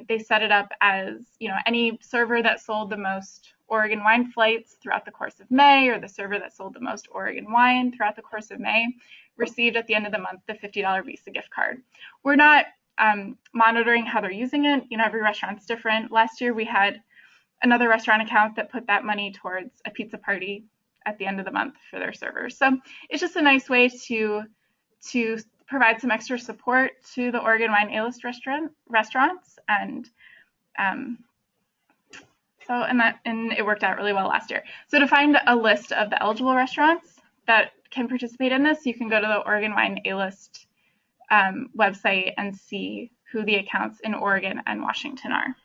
They set it up as, any server that sold the most Oregon wine flights throughout the course of May, or the server that sold the most Oregon wine throughout the course of May, received at the end of the month the $50 Visa gift card. We're not monitoring how they're using it. Every restaurant's different. Last year we had another restaurant account that put that money towards a pizza party at the end of the month for their servers. So it's just a nice way to provide some extra support to the Oregon Wine A-list restaurants, and it worked out really well last year. So to find a list of the eligible restaurants that can participate in this, you can go to the Oregon Wine A-list website and see who the accounts in Oregon and Washington are.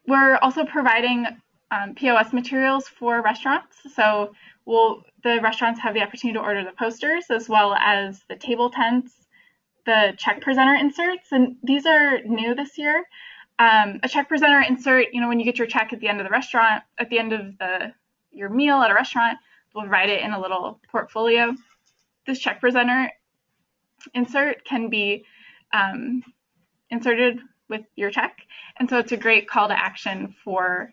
We're also providing POS materials for restaurants. So the restaurants have the opportunity to order the posters as well as the table tents, the check presenter inserts, and these are new this year. A check presenter insert, when you get your check at the end of the restaurant, at the end of your meal at a restaurant, we'll write it in a little portfolio. This check presenter insert can be inserted with your check, and so it's a great call to action for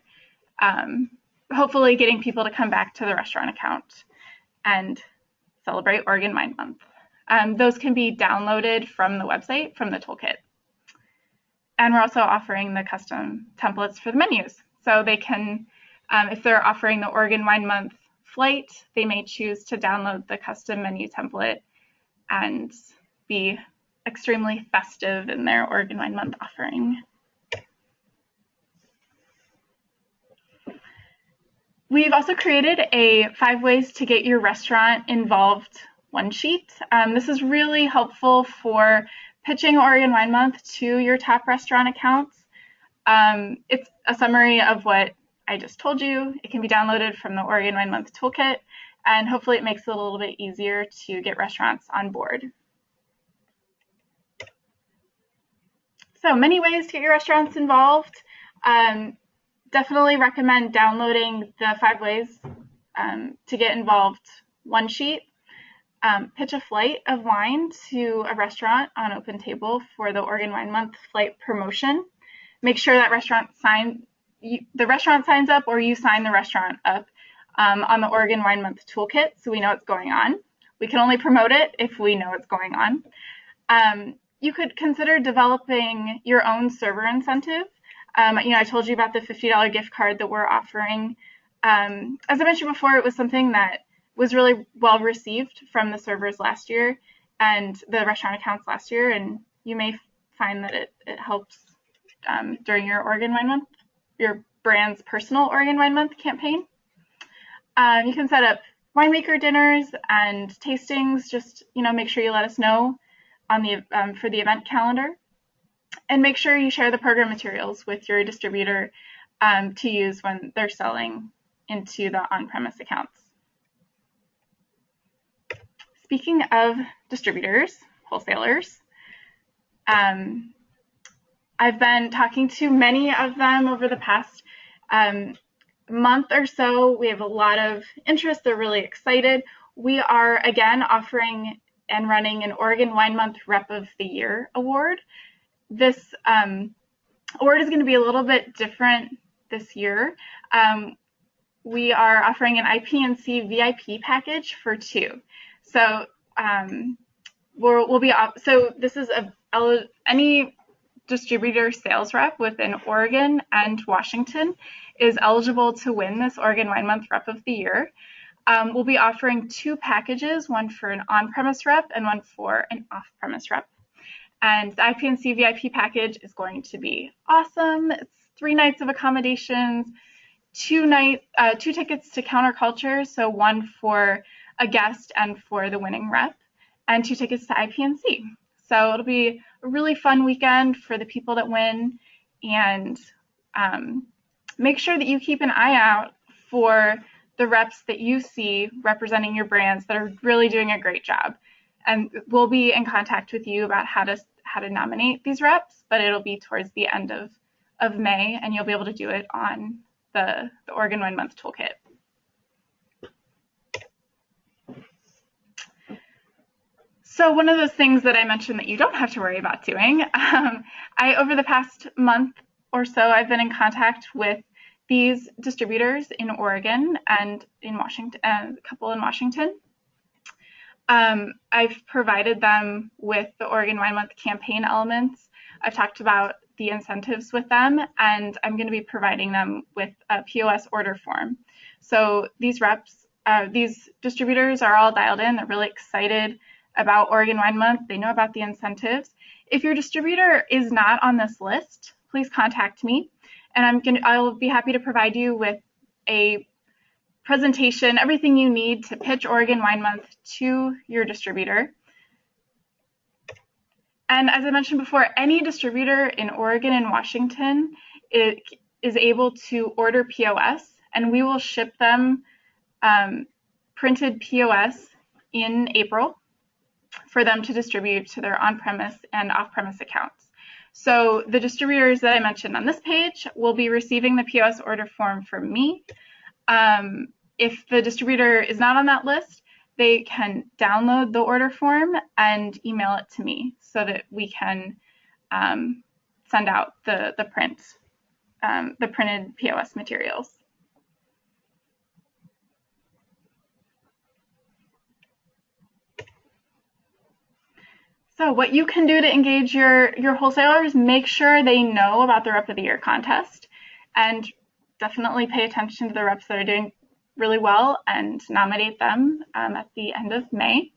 hopefully getting people to come back to the restaurant account and celebrate Oregon Wine Month. Those can be downloaded from the website, from the toolkit. And we're also offering the custom templates for the menus. So they can, if they're offering the Oregon Wine Month flight, they may choose to download the custom menu template and be extremely festive in their Oregon Wine Month offering. We've also created a 5 ways to get your restaurant involved one sheet. This is really helpful for pitching Oregon Wine Month to your top restaurant accounts. It's a summary of what I just told you. It can be downloaded from the Oregon Wine Month toolkit, and hopefully it makes it a little bit easier to get restaurants on board. So many ways to get your restaurants involved. Definitely recommend downloading the 5 ways to get involved one sheet. Pitch a flight of wine to a restaurant on Open Table for the Oregon Wine Month flight promotion. Make sure that the restaurant signs up, or you sign the restaurant up on the Oregon Wine Month toolkit, so we know what's going on. We can only promote it if we know what's going on. You could consider developing your own server incentive. I told you about the $50 gift card that we're offering. As I mentioned before, it was something that was really well received from the servers last year and the restaurant accounts last year, and you may find that it helps during your Oregon Wine Month, your brand's personal Oregon Wine Month campaign. You can set up winemaker dinners and tastings. Just make sure you let us know on the for the event calendar, and make sure you share the program materials with your distributor to use when they're selling into the on-premise accounts. Speaking of distributors, wholesalers, I've been talking to many of them over the past month or so. We have a lot of interest. They're really excited. We are, again, offering and running an Oregon Wine Month Rep of the Year award. This award is going to be a little bit different this year. We are offering an IPNC VIP package for 2. So this is any distributor sales rep within Oregon and Washington is eligible to win this Oregon Wine Month Rep of the Year. We'll be offering 2 packages, one for an on-premise rep and one for an off-premise rep. And the IPNC VIP package is going to be awesome. It's 3 nights of accommodations. two tickets to Counterculture, so one for a guest and for the winning rep, and 2 tickets to IPNC. So it'll be a really fun weekend for the people that win, and make sure that you keep an eye out for the reps that you see representing your brands that are really doing a great job. And we'll be in contact with you about how to nominate these reps, but it'll be towards the end of May, and you'll be able to do it on the Oregon Wine Month Toolkit. So one of those things that I mentioned that you don't have to worry about doing, over the past month or so, I've been in contact with these distributors in Oregon and in Washington, a couple in Washington. I've provided them with the Oregon Wine Month campaign elements. I've talked about the incentives with them, and I'm going to be providing them with a POS order form. So these distributors are all dialed in. They're really excited about Oregon Wine Month. They know about the incentives. If your distributor is not on this list, please contact me, and I'll be happy to provide you with a presentation, everything you need to pitch Oregon Wine Month to your distributor. And as I mentioned before, any distributor in Oregon and Washington is able to order POS, and we will ship them printed POS in April for them to distribute to their on-premise and off-premise accounts. So the distributors that I mentioned on this page will be receiving the POS order form from me. If the distributor is not on that list, they can download the order form and email it to me so that we can send out the printed POS materials. So what you can do to engage your wholesalers, make sure they know about the Rep of the Year contest, and definitely pay attention to the reps that are doing really well and nominate them at the end of May.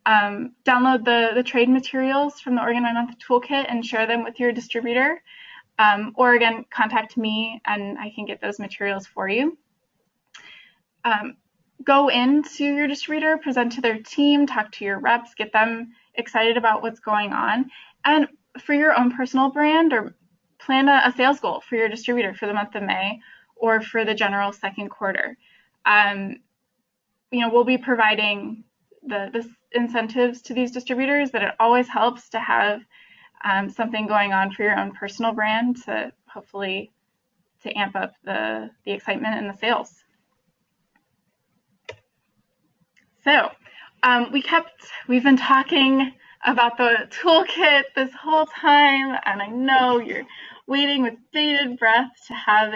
Download the trade materials from the Oregon Wine Month Toolkit and share them with your distributor. Or again, contact me and I can get those materials for you. Go into your distributor, present to their team, talk to your reps, get them excited about what's going on. And for your own personal brand, or plan a sales goal for your distributor for the month of May or for the general second quarter. We'll be providing the incentives to these distributors, but it always helps to have something going on for your own personal brand to hopefully to amp up the excitement and the sales. So we've been talking about the toolkit this whole time, and I know you're waiting with bated breath to have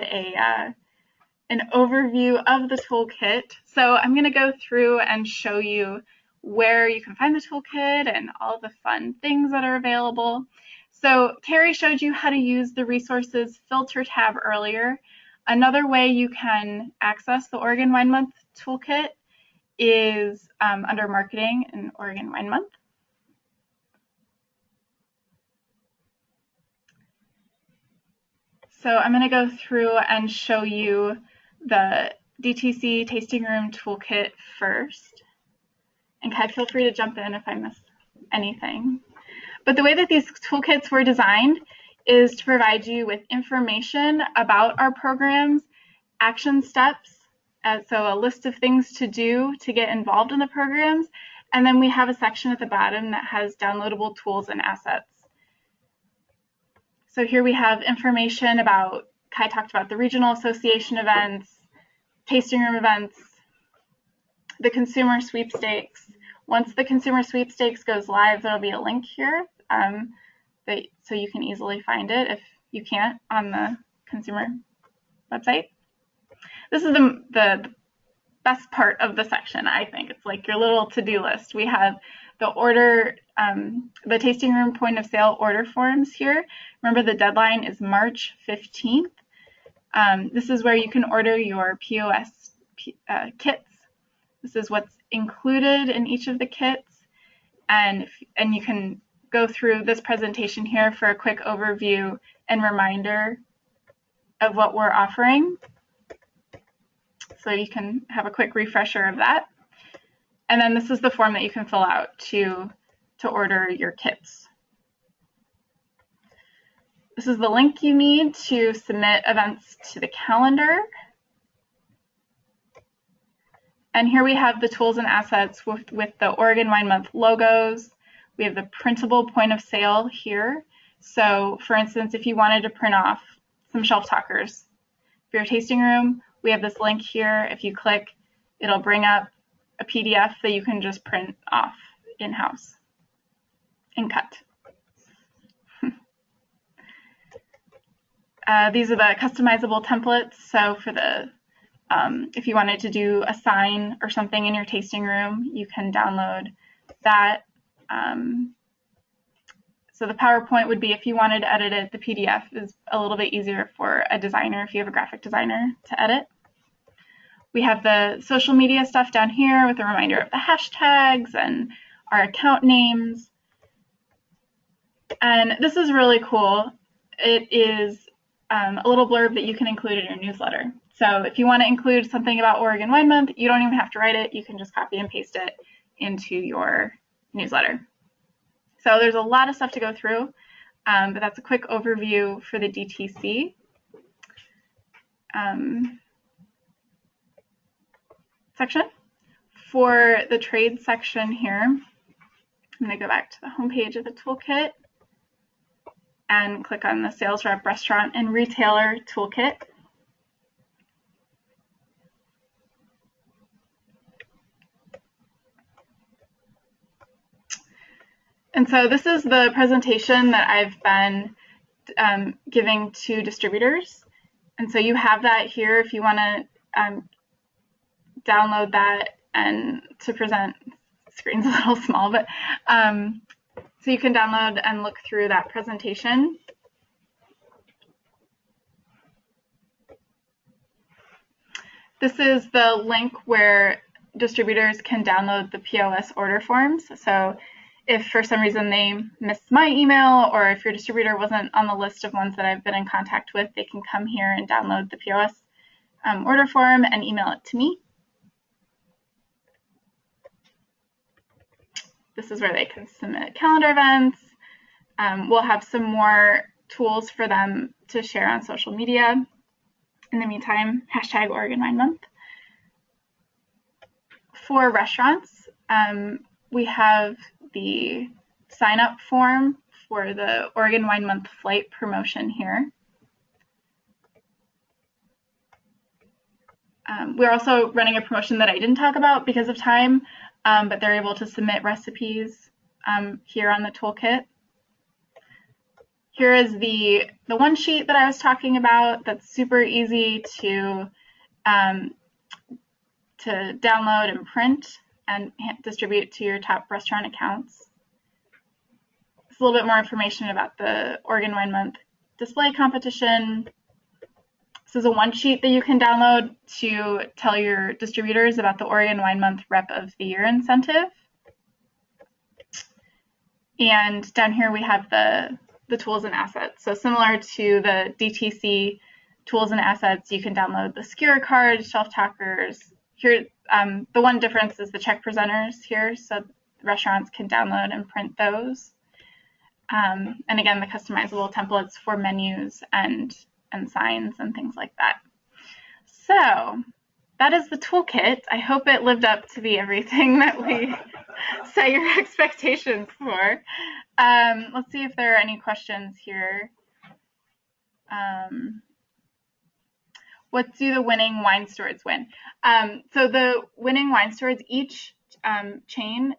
an overview of the toolkit. So I'm going to go through and show you where you can find the toolkit and all the fun things that are available. So Carrie showed you how to use the resources filter tab earlier. Another way you can access the Oregon Wine Month toolkit is under marketing in Oregon Wine Month. So I'm going to go through and show you the DTC Tasting Room Toolkit first. And Kai, feel free to jump in if I miss anything. But the way that these toolkits were designed is to provide you with information about our programs, action steps, so a list of things to do to get involved in the programs, and then we have a section at the bottom that has downloadable tools and assets. So here we have information about, Kai talked about the regional association events, tasting room events, the consumer sweepstakes. Once the consumer sweepstakes goes live, there'll be a link here so you can easily find it if you can't on the consumer website. This is the best part of the section, I think. It's like your little to-do list. We have the the tasting room point of sale order forms here. Remember, the deadline is March 15th. This is where you can order your POS kits. This is what's included in each of the kits. And you can go through this presentation here for a quick overview and reminder of what we're offering. so you can have a quick refresher of that. And then this is the form that you can fill out to order your kits. This is the link you need to submit events to the calendar. And here we have the tools and assets with the Oregon Wine Month logos. We have the printable point of sale here. So for instance, if you wanted to print off some shelf talkers for your tasting room, we have this link here. If you click, it'll bring up a PDF that you can just print off in-house and cut. These are the customizable templates. So for the if you wanted to do a sign or something in your tasting room, you can download that. So the PowerPoint would be if you wanted to edit it, the PDF is a little bit easier for a designer if you have a graphic designer to edit. We have the social media stuff down here with a reminder of the hashtags and our account names. And this is really cool. It is a little blurb that you can include in your newsletter. So if you want to include something about Oregon Wine Month, you don't even have to write it. You can just copy and paste it into your newsletter. So there's a lot of stuff to go through, but that's a quick overview for the DTC. Section. For the trade section here, I'm going to go back to the home page of the toolkit and click on the Sales Rep Restaurant and Retailer Toolkit. And so this is the presentation that I've been giving to distributors. And so you have that here if you want to download that and to present. Screen's a little small, but so you can download and look through that presentation. This is the link where distributors can download the POS order forms. So if for some reason they missed my email, or if your distributor wasn't on the list of ones that I've been in contact with, they can come here and download the POS order form and email it to me. This is where they can submit calendar events. We'll have some more tools for them to share on social media. In the meantime, hashtag Oregon Wine Month. For restaurants, we have the sign-up form for the Oregon Wine Month flight promotion here. We're also running a promotion that I didn't talk about because of time, but they're able to submit recipes here on the toolkit. Here is the one sheet that I was talking about that's super easy to download and print and distribute to your top restaurant accounts. It's a little bit more information about the Oregon Wine Month display competition. This is a one sheet that you can download to tell your distributors about the Oregon Wine Month Rep of the Year incentive. And down here we have the tools and assets. So similar to the DTC tools and assets, you can download the SKEWER cards, shelf talkers. Here, the one difference is the check presenters here, so restaurants can download and print those. And again, the customizable templates for menus and signs and things like that. So that is the toolkit. I hope it lived up to be everything that we set your expectations for. Let's see if there are any questions here. What do the winning wine stewards win? So the winning wine stewards, each chain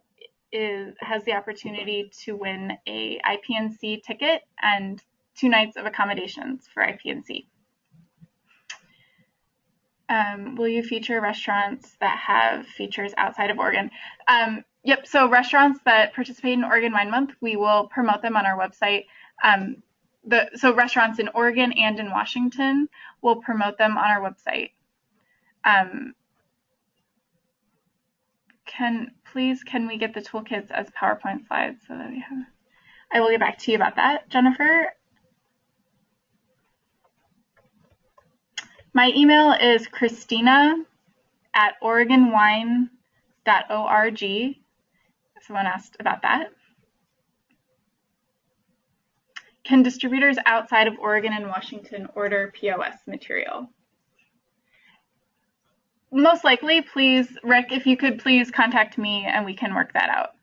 has the opportunity to win a IPNC ticket and 2 nights of accommodations for IPNC. Will you feature restaurants that have features outside of Oregon? Yep, so restaurants that participate in Oregon Wine Month, we will promote them on our website. So restaurants in Oregon and in Washington, we'll promote them on our website. Can we get the toolkits as PowerPoint slides so that we have? I will get back to you about that, Jennifer. My email is Christina at oregonwine.org. Someone asked about that. Can distributors outside of Oregon and Washington order POS material? Most likely. Please, Rick, if you could please contact me and we can work that out.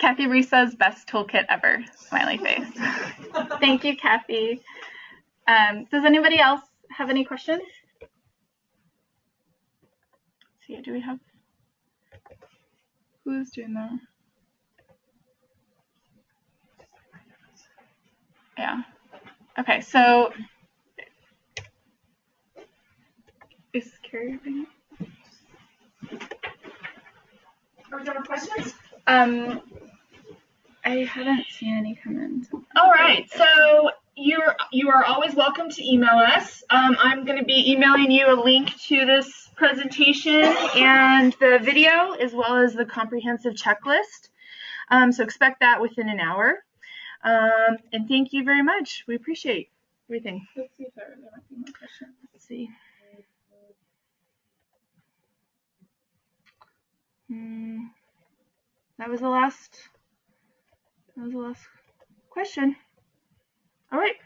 Kathy Reese says, best toolkit ever, smiley face. Thank you, Kathy. Does anybody else have any questions? Let's see, do we have, who's doing that? Yeah. Okay, so is Carrie doing it? Are there questions? I haven't seen any come in. All right, so you are always welcome to email us. I'm going to be emailing you a link to this presentation and the video, as well as the comprehensive checklist. So expect that within an hour. And thank you very much. We appreciate everything. Let's see if there might be more questions. Let's see. That was the last question. All right.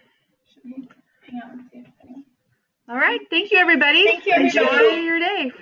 Hang on and see if anyone. All right. Thank you, everybody. Thank you. Enjoy your day.